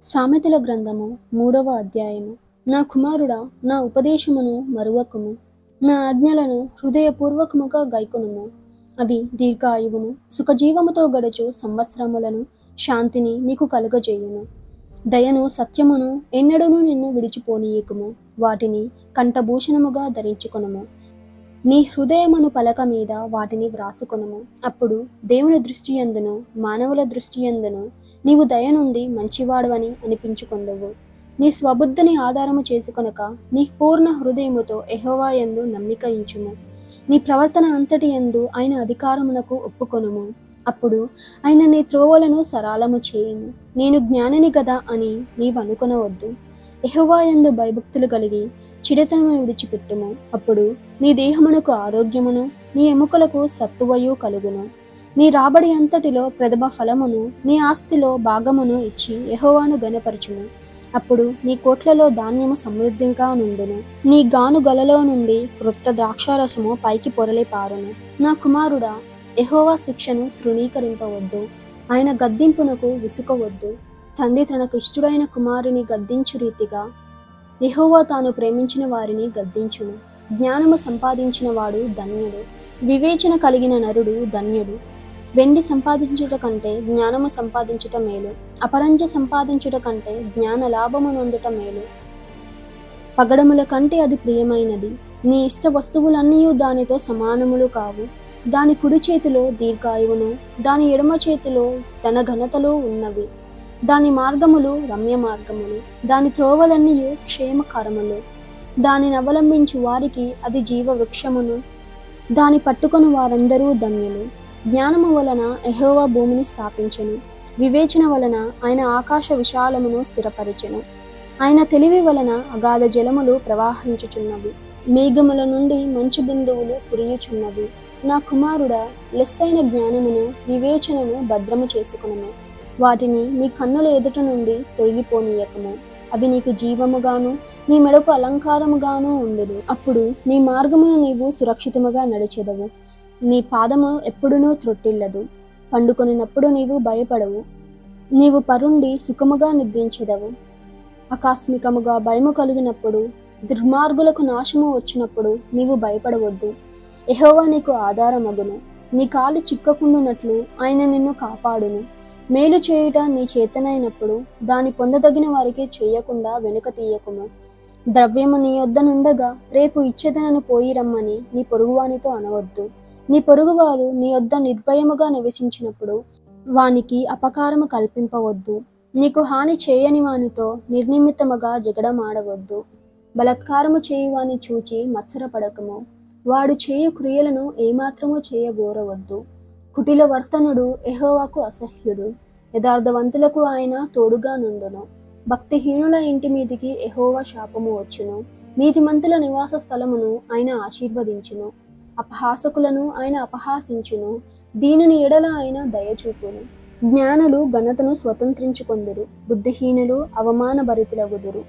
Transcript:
సామెతల గ్రంథము 3వ అధ్యాయము. నా కుమారుడా, నా ఉపదేశమును మరువకుము, నా ఆజ్ఞలను హృదయపూర్వకముగా గైకొనుము. అవి దీర్ఘాయువును సుఖజీవముతో గడుచు సంవత్సరములను శాంతిని నీకు కలుగజేయును. దయను సత్యమును ఎన్నడూనూ నిన్ను విడిచిపోనీయకుము. వాటిని కంఠభూషణముగా ధరించుకొనుము. నీ హృదయమును పలక మీద వాటిని వ్రాసుకొనుము. అప్పుడు దేవుని దృష్టియందును మానవుల దృష్టియందును నీవు దయనుంది మంచివాడవని అనిపించుకొందువు. నీ స్వబుద్ధిని ఆధారము చేసుకొనక నీ పూర్ణ హృదయముతో యెహోవా యందు నమ్మిక ఉంచుము. నీ ప్రవర్తన అంతటి యందు ఆయన అధికారమునకు ఒప్పుకొనుము. అప్పుడు ఆయన నీ త్రోవలను సరళము చేయును. నేను జ్ఞానిని గదా అని నీవు అనుకొనవద్దు. యెహోవా యందు భయభక్తులు కలిగి చిడతనము విడిచిపెట్టుము. అప్పుడు నీ దేహమునకు ఆరోగ్యమును నీ ఎముకలకు సత్తువయు కలుగును. నీ రాబడి అంతటిలో ప్రథమ ఫలమును నీ ఆస్తిలో భాగమును ఇచ్చి యెహోవాను ఘనపరచుము. అప్పుడు నీ కోట్లలో ధాన్యము సమృద్ధిగా నుండును. నీ గాను గలలో నుండి క్రొత్త ద్రాక్షారసము పైకి పొరలి పారును. నా కుమారుడా, యెహోవా శిక్షను తృణీకరింపవద్దు, ఆయన గద్దింపునకు విసుకవద్దు. తండ్రి తనకు ఇష్టుడైన కుమారుని గద్దించు రీతిగా యెహోవా తాను ప్రేమించిన వారిని గద్దించును. జ్ఞానము సంపాదించిన వాడు ధన్యుడు, వివేచన కలిగిన నరుడు ధన్యుడు. వెండి సంపాదించుట కంటే జ్ఞానము సంపాదించుట మేలు, అపరంజ సంపాదించుట కంటే జ్ఞాన లాభము నొందుట మేలు. పగడముల కంటే అది ప్రియమైనది. నీ ఇష్ట వస్తువులన్నీ దానితో సమానములు కావు. దాని కుడి చేతిలో దీర్ఘాయువును దాని ఎడమ చేతిలో ధన ఘనతలు ఉన్నవి. దాని మార్గములు రమ్య మార్గములు, దాని త్రోవలన్నీ క్షేమకరములు. దానిని అవలంబించు వారికి అది జీవ వృక్షమును, దాని పట్టుకొని వారందరూ ధన్యులు. జ్ఞానము వలన యెహోవా భూమిని స్థాపించెను, వివేచన వలన ఆయన ఆకాశ విశాలమును స్థిరపరచెను. ఆయన తెలివి వలన అగాధ జలములు ప్రవాహించుచున్నవి, మేఘముల నుండి మంచు బిందువులు కురియుచున్నవి. నా కుమారుడా, లెస్సైన జ్ఞానమును వివేచనను భద్రము చేసుకును. వాటిని నీ కన్నుల ఎదుట నుండి తొలగిపోనీయకము. అవి నీకు జీవముగాను నీ మెడకు అలంకారముగాను ఉండును. అప్పుడు నీ మార్గమును నీవు సురక్షితముగా నడిచెదవు. నీ పాదము ఎప్పుడునూ త్రొట్టిల్లదు. పండుకొనినప్పుడు నీవు భయపడవు. నీవు పరుండి సుఖముగా నిద్రించెదవు. ఆకస్మికముగా భయము కలిగినప్పుడు, దుర్మార్గులకు నాశము వచ్చినప్పుడు నీవు భయపడవద్దు. యెహోవా నీకు ఆధారమగును. నీ కాలు చిక్కకుండునట్లు ఆయన నిన్ను కాపాడును. మేలు చేయుట నీ చేతనైనప్పుడు దాని పొందదగిన వారికి చేయకుండా వెనుక తీయకుము. ద్రవ్యము నీ యొద్ద నుండగా రేపు ఇచ్చేదనను పోయి రమ్మని నీ పొరుగువానితో అనవద్దు. నీ పొరుగువారు నీ యొద్ద నిర్భయముగా నివసించినప్పుడు వానికి అపకారము కల్పింపవద్దు. నీకు హాని చేయని వానితో నిర్నిమిత్తముగా జగడమాడవద్దు. బలాత్కారము చేయువాని చూచి మత్సరపడకము. వాడు చేయు క్రియలను ఏమాత్రము చేయబోరవద్దు. కుటిల వర్తనుడు యెహోవాకు అసహ్యుడు, యథార్థవంతులకు ఆయన తోడుగా నుండును. భక్తిహీనుల ఇంటి మీదికి యెహోవా శాపము వచ్చును. నీతిమంతుల నివాస స్థలమును ఆయన ఆశీర్వదించును. అపహాసకులను ఆయన అపహాసించును. దీనుని ఎడల ఆయన దయచూపును. జ్ఞానులు ఘనతను స్వతంత్రించుకొందురు, బుద్ధిహీనులు అవమానభరితులగుదురు.